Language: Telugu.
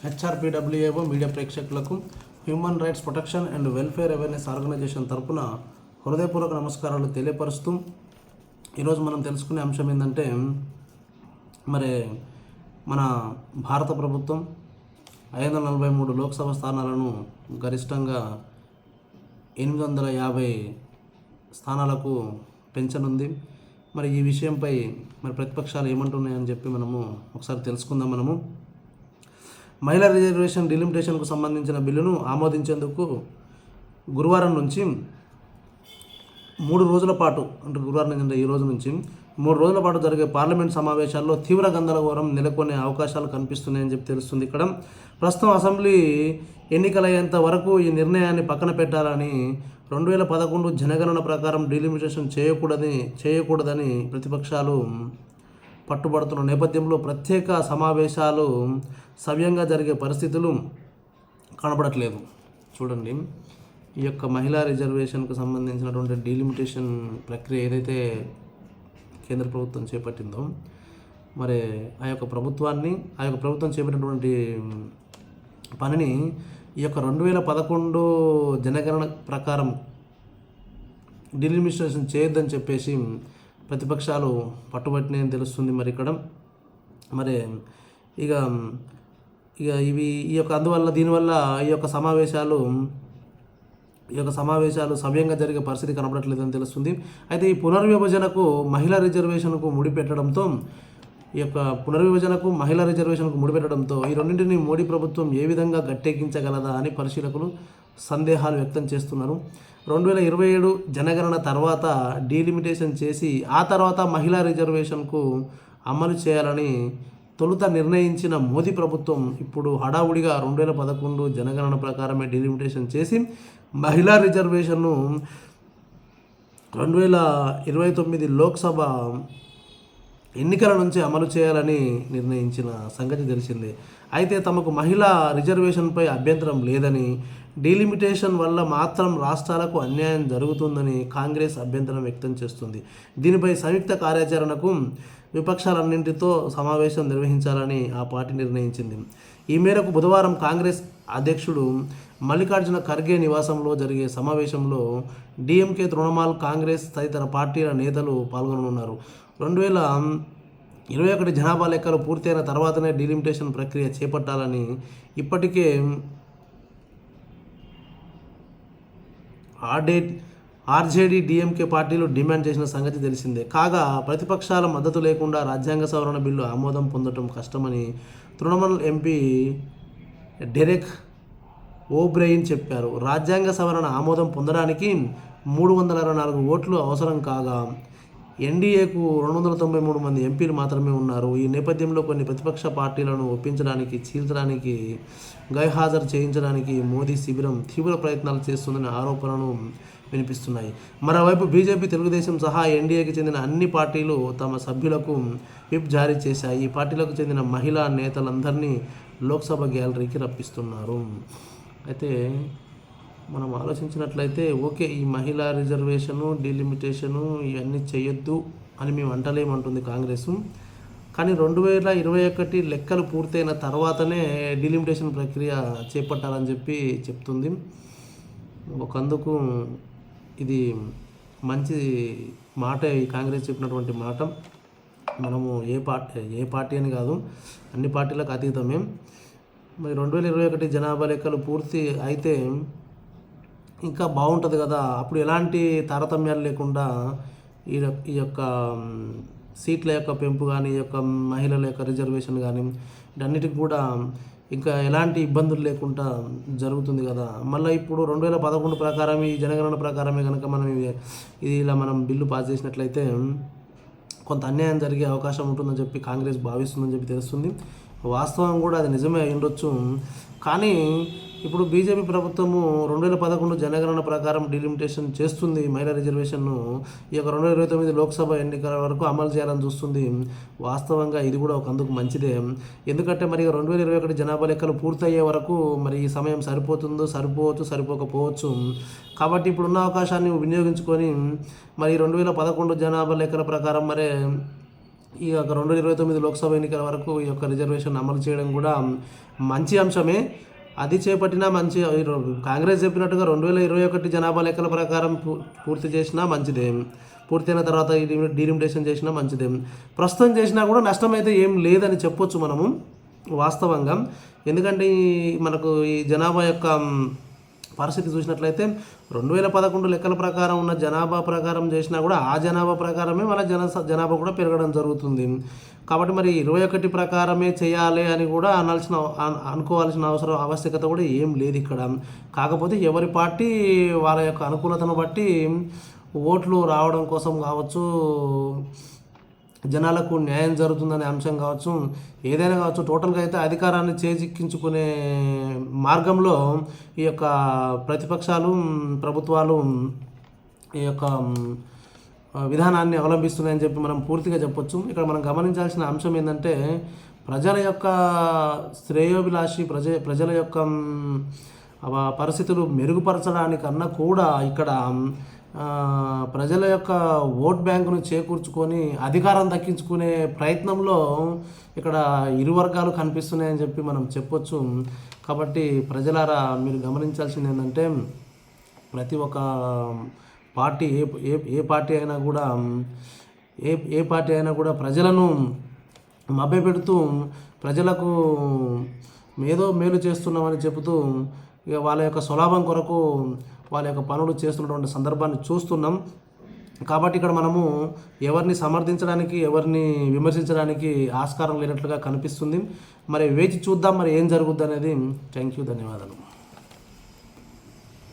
హెచ్ఆర్పిడబ్ల్యూఏఓ మీడియా ప్రేక్షకులకు human rights protection and welfare awareness organisation తరపున హృదయపూర్వక నమస్కారాలు తెలియపరుస్తూ ఈరోజు మనం తెలుసుకునే అంశం ఏంటంటే మరి మన భారత ప్రభుత్వం 543 లోక్సభ స్థానాలను గరిష్టంగా 850 స్థానాలకు పెంచనుంది. మరి ఈ విషయంపై మరి ప్రతిపక్షాలు ఏమంటున్నాయని చెప్పి మనము ఒకసారి తెలుసుకుందాం. మహిళా రిజర్వేషన్ డిలిమిటేషన్కు సంబంధించిన బిల్లును ఆమోదించేందుకు గురువారం నుంచి 3 రోజుల పాటు అంటే గురువారం నుంచి ఈ రోజు నుంచి 3 రోజుల పాటు జరిగే పార్లమెంట్ సమావేశాల్లో తీవ్ర గందరగోళం నెలకొనే అవకాశాలు కనిపిస్తున్నాయని చెప్పి తెలుస్తుంది. ఇక్కడ ప్రస్తుతం అసెంబ్లీ ఎన్నికలయ్యేంత వరకు ఈ నిర్ణయాన్ని పక్కన పెట్టాలని 2011 జనగణన ప్రకారం డిలిమిటేషన్ చేయకూడదని ప్రతిపక్షాలు పట్టుబడుతున్న నేపథ్యంలో ప్రత్యేక సమావేశాలు సవ్యంగా జరిగే పరిస్థితులు కనబడట్లేదు. చూడండి, ఈ యొక్క మహిళా రిజర్వేషన్కు సంబంధించినటువంటి డీలిమిటేషన్ ప్రక్రియ ఏదైతే కేంద్ర ప్రభుత్వం చేపట్టిందో మరి ఆ యొక్క ప్రభుత్వం చేపట్టినటువంటి పనిని ఈ యొక్క 2011 జనగణన ప్రకారం డిలిమిటేషన్ చేయొద్దని చెప్పేసి ప్రతిపక్షాలు పట్టుబట్టినాయని తెలుస్తుంది. మరి ఇక్కడ మరి ఇక అందువల్ల దీనివల్ల ఈ యొక్క సమావేశాలు సవ్యంగా జరిగే పరిస్థితి కనబడట్లేదని తెలుస్తుంది. అయితే ఈ పునర్విభజనకు మహిళా రిజర్వేషన్కు ముడిపెట్టడంతో ఈ రెండింటిని మోడీ ప్రభుత్వం ఏ విధంగా గట్టెక్కించగలదా అని పరిశీలకులు సందేహాలు వ్యక్తం చేస్తున్నారు. 2027 జనగణన తర్వాత డీలిమిటేషన్ చేసి ఆ తర్వాత మహిళా రిజర్వేషన్కు అమలు చేయాలని తొలుత నిర్ణయించిన మోదీ ప్రభుత్వం ఇప్పుడు హడావుడిగా 2011 జనగణన ప్రకారమే డీలిమిటేషన్ చేసి మహిళా రిజర్వేషన్ను 2029 లోక్సభ ఎన్నికల నుంచి అమలు చేయాలని నిర్ణయించిన సంగతి తెలిసిందే. అయితే తమకు మహిళా రిజర్వేషన్పై అభ్యంతరం లేదని, డీలిమిటేషన్ వల్ల మాత్రం రాష్ట్రాలకు అన్యాయం జరుగుతుందని కాంగ్రెస్ అభ్యంతరం వ్యక్తం చేస్తుంది. దీనిపై సంయుక్త కార్యాచరణకు విపక్షాలన్నింటితో సమావేశం నిర్వహించాలని ఆ పార్టీ నిర్ణయించింది. ఈ మేరకు బుధవారం కాంగ్రెస్ అధ్యక్షుడు మల్లికార్జున ఖర్గే నివాసంలో జరిగే సమావేశంలో డిఎంకే, తృణమూల్ కాంగ్రెస్ తదితర పార్టీల నేతలు పాల్గొననున్నారు. 2021 జనాభా లెక్కలు పూర్తయిన తర్వాతనే డీలిమిటేషన్ ప్రక్రియ చేపట్టాలని ఇప్పటికే ఆర్జేడీ, డిఎంకే పార్టీలు డిమాండ్ చేసిన సంగతి తెలిసిందే. కాగా ప్రతిపక్షాల మద్దతు లేకుండా రాజ్యాంగ సవరణ బిల్లు ఆమోదం పొందడం కష్టమని తృణమూల్ ఎంపీ డెరెక్ ఓబ్రెయిన్ చెప్పారు. రాజ్యాంగ సవరణ ఆమోదం పొందడానికి 324 ఓట్లు అవసరం కాగా ఎన్డీఏకు 293 మంది ఎంపీలు మాత్రమే ఉన్నారు. ఈ నేపథ్యంలో కొన్ని ప్రతిపక్ష పార్టీలను ఒప్పించడానికి, చీల్చడానికి, గైర్హాజరు చేయించడానికి మోదీ శిబిరం తీవ్ర ప్రయత్నాలు చేస్తుందనే ఆరోపణలు వినిపిస్తున్నాయి. మరోవైపు బీజేపీ, తెలుగుదేశం సహా ఎన్డీఏకి చెందిన అన్ని పార్టీలు తమ సభ్యులకు విప్ జారీ చేశాయి. ఈ పార్టీలకు చెందిన మహిళా నేతలందరినీ లోక్సభ గ్యాలరీకి రప్పిస్తున్నారు. అయితే మనం ఆలోచించినట్లయితే ఓకే, ఈ మహిళా రిజర్వేషను, డీలిమిటేషను ఇవన్నీ చేయొద్దు అని మేము అంటలేమంటుంది కాంగ్రెస్. కానీ 2021 లెక్కలు పూర్తయిన తర్వాతనే డీలిమిటేషన్ ప్రక్రియ చేపట్టాలని చెప్పి చెప్తుంది. ఒకందుకు ఇది మంచి మాట, ఈ కాంగ్రెస్ చెప్పినటువంటి మాట. మనము ఏ పార్టీ అని కాదు, అన్ని పార్టీలకు అతీతమే. మరి 2021 జనాభా లెక్కలు పూర్తి అయితే ఇంకా బాగుంటుంది కదా. అప్పుడు ఎలాంటి తారతమ్యాలు లేకుండా ఈ యొక్క సీట్ల యొక్క పెంపు కానీ, ఈ యొక్క మహిళల యొక్క రిజర్వేషన్ కానీ వీటన్నిటికి కూడా ఇంకా ఎలాంటి ఇబ్బందులు లేకుండా జరుగుతుంది కదా. మళ్ళీ ఇప్పుడు 2011 ప్రకారం ఈ జనగణన ప్రకారమే కనుక మనం బిల్లు పాస్ చేసినట్లయితే కొంత అన్యాయం జరిగే అవకాశం ఉంటుందని చెప్పి కాంగ్రెస్ భావిస్తుందని చెప్పి తెలుస్తుంది. వాస్తవం కూడా అది నిజమే అయి ఉండొచ్చు. కానీ ఇప్పుడు బీజేపీ ప్రభుత్వము 2011 జనగణన ప్రకారం డీలిమిటేషన్ చేస్తుంది. మహిళా రిజర్వేషన్ను ఈ యొక్క 2029 లోక్సభ ఎన్నికల వరకు అమలు చేయాలని చూస్తుంది. వాస్తవంగా ఇది కూడా ఒక అందుకు మంచిదే. ఎందుకంటే మరి 2021 జనాభా లెక్కలు పూర్తయ్యే వరకు మరి ఈ సమయం సరిపోకపోవచ్చు. కాబట్టి ఇప్పుడున్న అవకాశాన్ని వినియోగించుకొని మరి 2011 జనాభా లెక్కల ప్రకారం మరి ఈ యొక్క 2029 లోక్సభ ఎన్నికల వరకు ఈ యొక్క రిజర్వేషన్ అమలు చేయడం కూడా మంచి అంశమే. అది చేపట్టినా మంచి, కాంగ్రెస్ చెప్పినట్టుగా 2021 జనాభా లెక్కల ప్రకారం పూర్తి చేసినా మంచిదే, పూర్తయిన తర్వాత ఈ డీలిమిటేషన్ చేసినా మంచిదే. ప్రస్తుతం చేసినా కూడా నష్టం అయితే ఏం లేదని చెప్పొచ్చు మనము వాస్తవంగా. ఎందుకంటే మనకు ఈ జనాభా యొక్క పరిస్థితి చూసినట్లయితే 2011 లెక్కల ప్రకారం ఉన్న జనాభా ప్రకారం చేసినా కూడా ఆ జనాభా ప్రకారమే మన జనాభా కూడా పెరగడం జరుగుతుంది. కాబట్టి మరి 21 ప్రకారమే చేయాలి అని కూడా అనుకోవాల్సిన ఆవశ్యకత కూడా ఏం లేదు ఇక్కడ. కాకపోతే ఎవరి పార్టీ వాళ్ళ యొక్క అనుకూలతను బట్టి ఓట్లు రావడం కోసం కావచ్చు, జనాలకు న్యాయం జరుగుతుందనే అంశం కావచ్చు, ఏదైనా కావచ్చు, టోటల్గా అయితే అధికారాన్ని చేజిక్కించుకునే మార్గంలో ఈ యొక్క ప్రతిపక్షాలు, ప్రభుత్వాలు ఈ యొక్క విధానాన్ని అవలంబిస్తున్నాయని చెప్పి మనం పూర్తిగా చెప్పొచ్చు. ఇక్కడ మనం గమనించాల్సిన అంశం ఏంటంటే ప్రజల యొక్క శ్రేయోభిలాషి, ప్రజల యొక్క పరిస్థితులు మెరుగుపరచడానికన్నా కూడా ఇక్కడ ప్రజల యొక్క ఓట్ బ్యాంకును చేకూర్చుకొని అధికారం దక్కించుకునే ప్రయత్నంలో ఇక్కడ ఇరు వర్గాలు కనిపిస్తున్నాయని చెప్పి మనం చెప్పొచ్చు. కాబట్టి ప్రజలారా మీరు గమనించాల్సింది ఏంటంటే ప్రతి ఒక్క పార్టీ ఏ పార్టీ అయినా కూడా ఏ పార్టీ అయినా కూడా ప్రజలను మభ్యపెడుతూ ప్రజలకు ఏదో మేలు చేస్తున్నామని చెబుతూ ఇక వాళ్ళ యొక్క స్వలాభం కొరకు వాళ్ళ యొక్క పనులు చేస్తున్నటువంటి సందర్భాన్ని చూస్తున్నాం. కాబట్టి ఇక్కడ మనము ఎవరిని సమర్థించడానికి, ఎవరిని విమర్శించడానికి ఆస్కారం లేనట్లుగా కనిపిస్తుంది. మరి వేచి చూద్దాం మరి ఏం జరుగుద్ది అనేది. థ్యాంక్ యూ, ధన్యవాదాలు.